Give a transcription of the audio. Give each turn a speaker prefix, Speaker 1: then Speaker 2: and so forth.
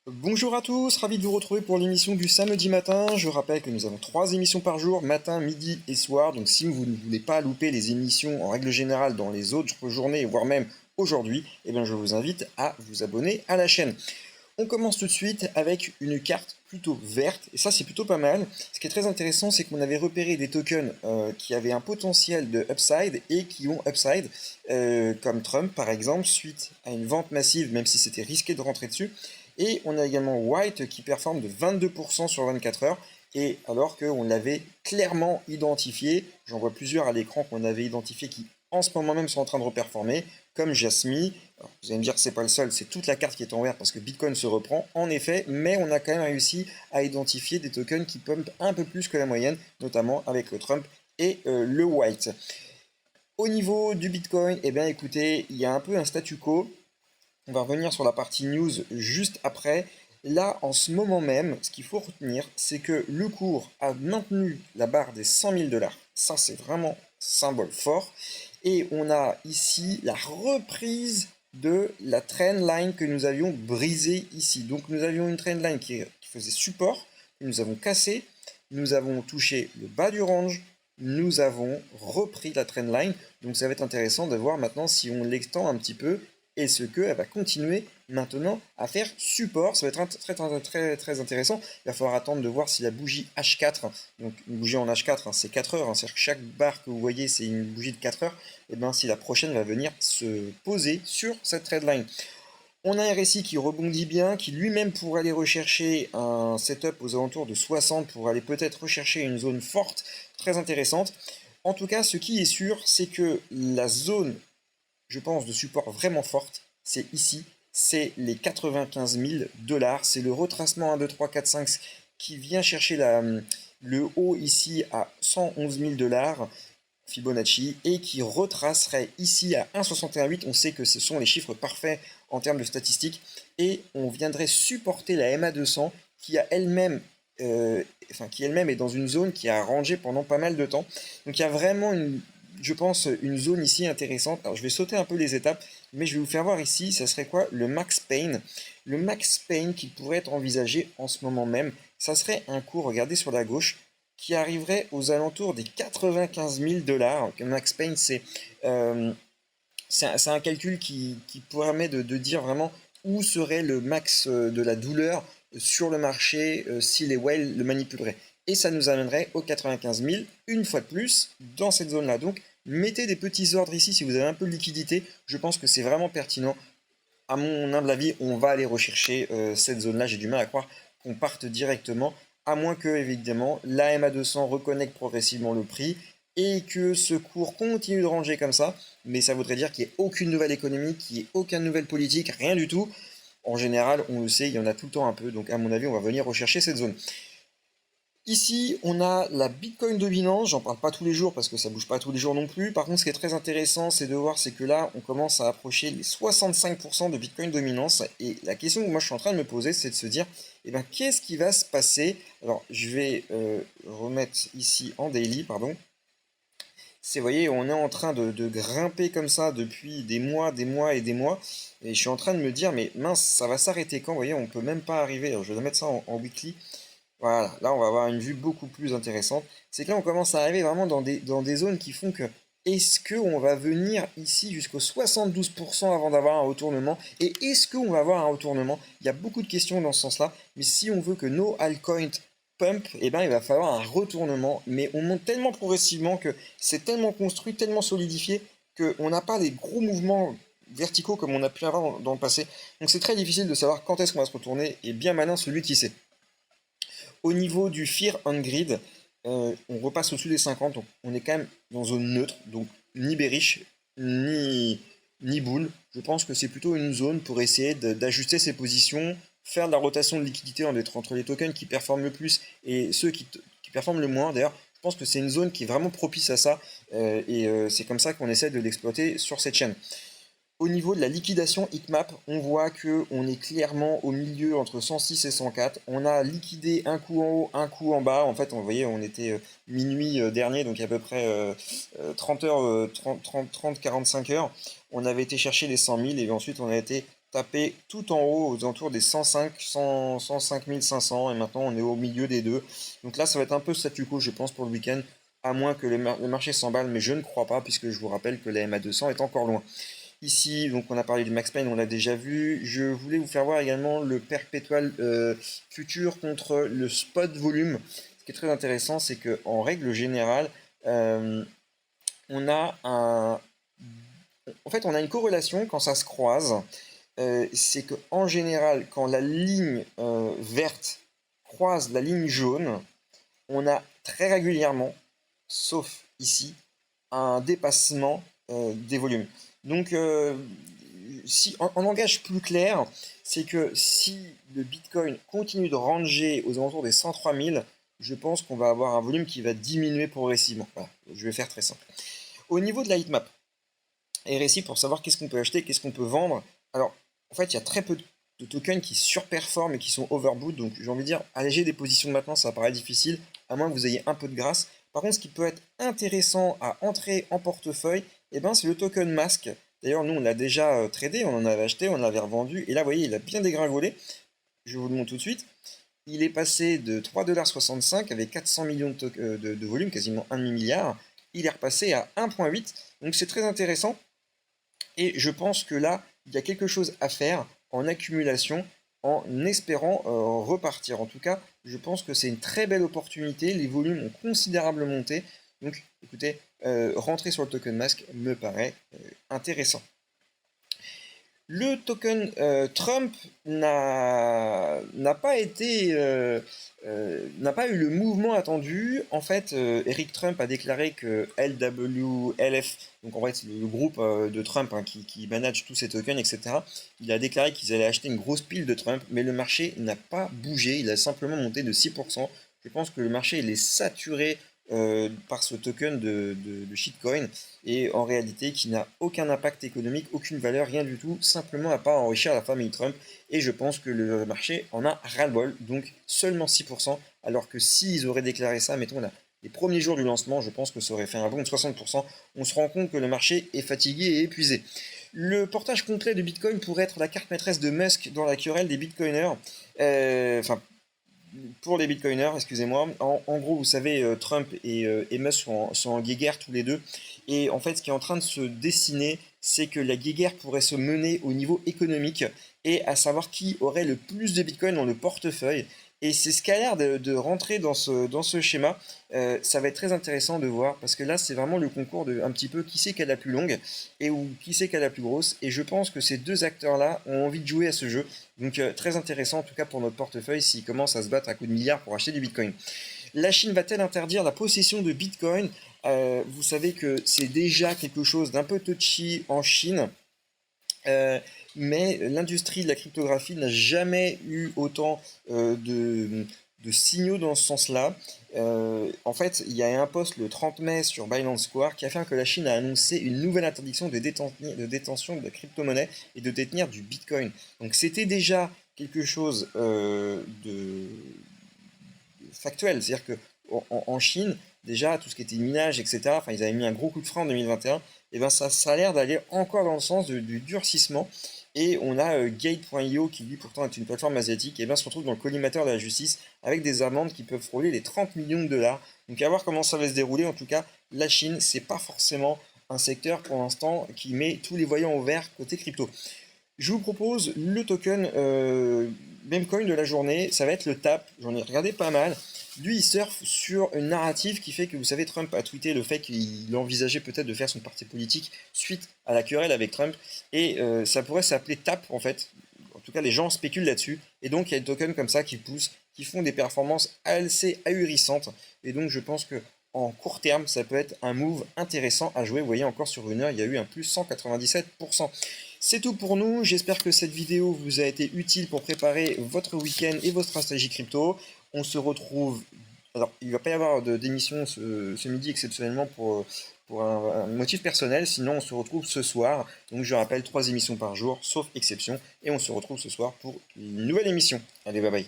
Speaker 1: Bonjour à tous, ravi de vous retrouver pour l'émission du samedi matin. Je rappelle que nous avons 3 émissions par jour, matin, midi et soir. Donc si vous ne voulez pas louper les émissions en règle générale dans les autres journées, voire même aujourd'hui, eh bien je vous invite à vous abonner à la chaîne. On commence tout de suite avec une carte plutôt verte, et ça c'est plutôt pas mal. Ce qui est très intéressant, c'est qu'on avait repéré des tokens qui avaient un potentiel de upside et qui ont upside, comme Trump par exemple, suite à une vente massive, même si c'était risqué de rentrer dessus. Et on a également White qui performe de 22% sur 24 heures, et alors qu'on l'avait clairement identifié, j'en vois plusieurs à l'écran qu'on avait identifié qui en ce moment même sont en train de reperformer, comme Jasmy. Alors, vous allez me dire que c'est pas le seul, c'est toute la carte qui est en vert parce que Bitcoin se reprend, en effet, mais on a quand même réussi à identifier des tokens qui pumpent un peu plus que la moyenne, notamment avec le Trump et le White. Au niveau du Bitcoin, eh bien écoutez, il y a un peu un statu quo. On va revenir sur la partie news juste après. Là, en ce moment même, ce qu'il faut retenir, c'est que le cours a maintenu la barre des 100 000 dollars. Ça, c'est vraiment symbole fort. Et on a ici la reprise de la trendline que nous avions brisée ici. Donc nous avions une trendline qui faisait support, que nous avons cassé, nous avons touché le bas du range, nous avons repris la trendline. Donc ça va être intéressant de voir maintenant si on l'extend un petit peu et ce qu'elle va continuer maintenant à faire support. Ça va être très intéressant. Il va falloir attendre de voir si la bougie H4, donc une bougie en H4, hein, c'est 4 heures, hein, c'est-à-dire que chaque barre que vous voyez c'est une bougie de 4 heures, et bien si la prochaine va venir se poser sur cette trendline. On a un RSI qui rebondit bien, qui lui-même pourrait aller rechercher un setup aux alentours de 60 pour aller peut-être rechercher une zone forte, très intéressante. En tout cas, ce qui est sûr, c'est que la zone, je pense, de support vraiment forte, c'est ici, c'est les 95 000 dollars. C'est le retracement 1, 2, 3, 4, 5 qui vient chercher le haut ici à 111 000 dollars. Fibonacci et qui retracerait ici à 1,618. On sait que ce sont les chiffres parfaits en termes de statistiques et on viendrait supporter la MA200 qui a elle-même qui elle-même est dans une zone qui a rangé pendant pas mal de temps. Donc il y a vraiment je pense, une zone ici intéressante. Alors je vais sauter un peu les étapes, mais je vais vous faire voir ici, ça serait quoi le max pain. Le max pain qui pourrait être envisagé en ce moment même, ça serait un cours, regardez sur la gauche, qui arriverait aux alentours des 95 000 dollars. Max Payne, euh, c'est un calcul qui permet de dire vraiment où serait le max de la douleur sur le marché si les whales le manipuleraient. Et ça nous amènerait aux 95 000, une fois de plus, dans cette zone-là. Donc, mettez des petits ordres ici si vous avez un peu de liquidité. Je pense que c'est vraiment pertinent. À mon humble avis, on va aller rechercher cette zone-là. J'ai du mal à croire qu'on parte directement, à moins que, évidemment, la MA200 reconnecte progressivement le prix et que ce cours continue de ranger comme ça. Mais ça voudrait dire qu'il n'y ait aucune nouvelle économie, qu'il n'y ait aucune nouvelle politique, rien du tout. En général, on le sait, il y en a tout le temps un peu. Donc, à mon avis, on va venir rechercher cette zone. Ici, on a la Bitcoin dominance. J'en parle pas tous les jours parce que ça bouge pas tous les jours non plus. Par contre, ce qui est très intéressant, c'est de voir, c'est que là, on commence à approcher les 65% de Bitcoin dominance. Et la question que moi je suis en train de me poser, c'est de se dire, eh ben, qu'est-ce qui va se passer? Alors, je vais remettre ici en daily, pardon. C'est, vous voyez, on est en train de grimper comme ça depuis des mois et des mois. Et je suis en train de me dire, mais mince, ça va s'arrêter quand? Vous voyez, on peut même pas arriver. Alors, je vais mettre ça en weekly. Voilà, là on va avoir une vue beaucoup plus intéressante. C'est que là on commence à arriver vraiment dans des zones qui font que est-ce qu'on va venir ici jusqu'au 72% avant d'avoir un retournement? Et est-ce qu'on va avoir un retournement? Il y a beaucoup de questions dans ce sens-là, mais si on veut que nos altcoins pump, eh ben, il va falloir un retournement. Mais on monte tellement progressivement que c'est tellement construit, tellement solidifié, qu'on n'a pas des gros mouvements verticaux comme on a pu avoir dans le passé. Donc c'est très difficile de savoir quand est-ce qu'on va se retourner, et bien malin celui qui sait. Au niveau du Fear on Grid, on repasse au-dessus des 50, donc on est quand même dans zone neutre, donc ni bearish, ni bull. Je pense que c'est plutôt une zone pour essayer d'ajuster ses positions, faire de la rotation de liquidité entre les tokens qui performent le plus et ceux qui performent le moins. D'ailleurs, je pense que c'est une zone qui est vraiment propice à ça, et c'est comme ça qu'on essaie de l'exploiter sur cette chaîne. Au niveau de la liquidation Hitmap, on voit que on est clairement au milieu entre 106 et 104. On a liquidé un coup en haut, un coup en bas. En fait, on voyait, on était minuit dernier, donc à peu près 30 heures, 30, 30, 30, 45 heures. On avait été chercher les 100 000 et ensuite on a été tapé tout en haut aux alentours des 105, 100, 105 500 et maintenant on est au milieu des deux. Donc là ça va être un peu statu quo je pense pour le week-end, à moins que le marché s'emballe, mais je ne crois pas puisque je vous rappelle que la MA200 est encore loin. Ici, donc on a parlé du Max Payne, on l'a déjà vu. Je voulais vous faire voir également le perpétual futur contre le spot volume. Ce qui est très intéressant, c'est que en règle générale, euh, on a un, en fait, on a une corrélation quand ça se croise. C'est que en général, quand la ligne verte croise la ligne jaune, on a très régulièrement, sauf ici, un dépassement des volumes. Donc, si, en langage plus clair, c'est que si le Bitcoin continue de ranger aux alentours des 103 000, je pense qu'on va avoir un volume qui va diminuer progressivement. Voilà, je vais faire très simple. Au niveau de la heatmap, RSI pour savoir qu'est-ce qu'on peut acheter, qu'est-ce qu'on peut vendre. Alors, en fait, il y a très peu de tokens qui surperforment et qui sont overbought. Donc, j'ai envie de dire, alléger des positions maintenant, ça paraît difficile, à moins que vous ayez un peu de grâce. Par contre, ce qui peut être intéressant à entrer en portefeuille, eh ben, c'est le token Mask. D'ailleurs, nous, on l'a déjà tradé, on en avait acheté, on l'avait revendu. Et là, vous voyez, il a bien dégringolé. Je vous le montre tout de suite. Il est passé de 3,65$ avec 400 millions de volume, quasiment 1 milliard. Il est repassé à 1,8. Donc, c'est très intéressant. Et je pense que là, il y a quelque chose à faire en accumulation en espérant repartir. En tout cas, je pense que c'est une très belle opportunité. Les volumes ont considérablement monté. Donc, écoutez, rentrer sur le token Mask me paraît intéressant. Le token Trump n'a pas été n'a pas eu le mouvement attendu. En fait, Eric Trump a déclaré que LWLF, donc en fait le groupe de Trump hein, qui manage tous ces tokens, etc. Il a déclaré qu'ils allaient acheter une grosse pile de Trump, mais le marché n'a pas bougé. Il a simplement monté de 6%. Je pense que le marché il est saturé par ce token de shitcoin et en réalité qui n'a aucun impact économique, aucune valeur, rien du tout, simplement à pas enrichir la famille Trump. Et je pense que le marché en a ras-le-bol, donc seulement 6%, alors que s'ils auraient déclaré ça, mettons là, les premiers jours du lancement, je pense que ça aurait fait un bond de 60%. On se rend compte que le marché est fatigué et épuisé. Le portage complet de Bitcoin pourrait être la carte maîtresse de Musk dans la querelle des Bitcoiners. Enfin, pour les bitcoiners, excusez-moi. En gros, vous savez, Trump et Musk sont en guéguerre tous les deux. Et en fait, ce qui est en train de se dessiner, c'est que la guéguerre pourrait se mener au niveau économique et à savoir qui aurait le plus de bitcoin dans le portefeuille. Et c'est ce qui a l'air de rentrer dans ce schéma. Ça va être très intéressant de voir parce que là, c'est vraiment le concours de un petit peu qui c'est qui a la plus longue et ou qui c'est qui a la plus grosse. Et je pense que ces deux acteurs-là ont envie de jouer à ce jeu. Donc très intéressant en tout cas pour notre portefeuille s'ils commencent à se battre à coups de milliards pour acheter du bitcoin. La Chine va-t-elle interdire la possession de bitcoin? Vous savez que c'est déjà quelque chose d'un peu touchy en Chine. Mais l'industrie de la cryptographie n'a jamais eu autant de signaux dans ce sens-là. En fait, il y a un post le 30 mai sur Binance Square qui affirme que la Chine a annoncé une nouvelle interdiction de détention de crypto-monnaie et de détenir du Bitcoin. Donc c'était déjà quelque chose factuel, c'est-à-dire que en Chine, déjà tout ce qui était minage, etc., enfin ils avaient mis un gros coup de frein en 2021, et ben ça a l'air d'aller encore dans le sens du durcissement. Et on a Gate.io qui lui pourtant est une plateforme asiatique, et bien se retrouve dans le collimateur de la justice avec des amendes qui peuvent frôler les 30 millions de dollars. Donc à voir comment ça va se dérouler. En tout cas, la Chine, c'est pas forcément un secteur pour l'instant qui met tous les voyants au vert côté crypto. Je vous propose le token Memecoin de la journée, ça va être le TAP, j'en ai regardé pas mal. Lui, il surfe sur une narrative qui fait que, vous savez, Trump a tweeté le fait qu'il envisageait peut-être de faire son parti politique suite à la querelle avec Trump. Et ça pourrait s'appeler TAP, en fait. En tout cas, les gens spéculent là-dessus. Et donc, il y a des tokens comme ça qui poussent, qui font des performances assez ahurissantes. Et donc, je pense que en court terme, ça peut être un move intéressant à jouer. Vous voyez, encore sur une heure, il y a eu un plus 197%. C'est tout pour nous, j'espère que cette vidéo vous a été utile pour préparer votre week-end et votre stratégie crypto. On se retrouve, alors il ne va pas y avoir d'émission ce midi exceptionnellement pour un motif personnel, sinon on se retrouve ce soir. Donc je rappelle 3 émissions par jour, sauf exception, et on se retrouve ce soir pour une nouvelle émission. Allez, bye bye.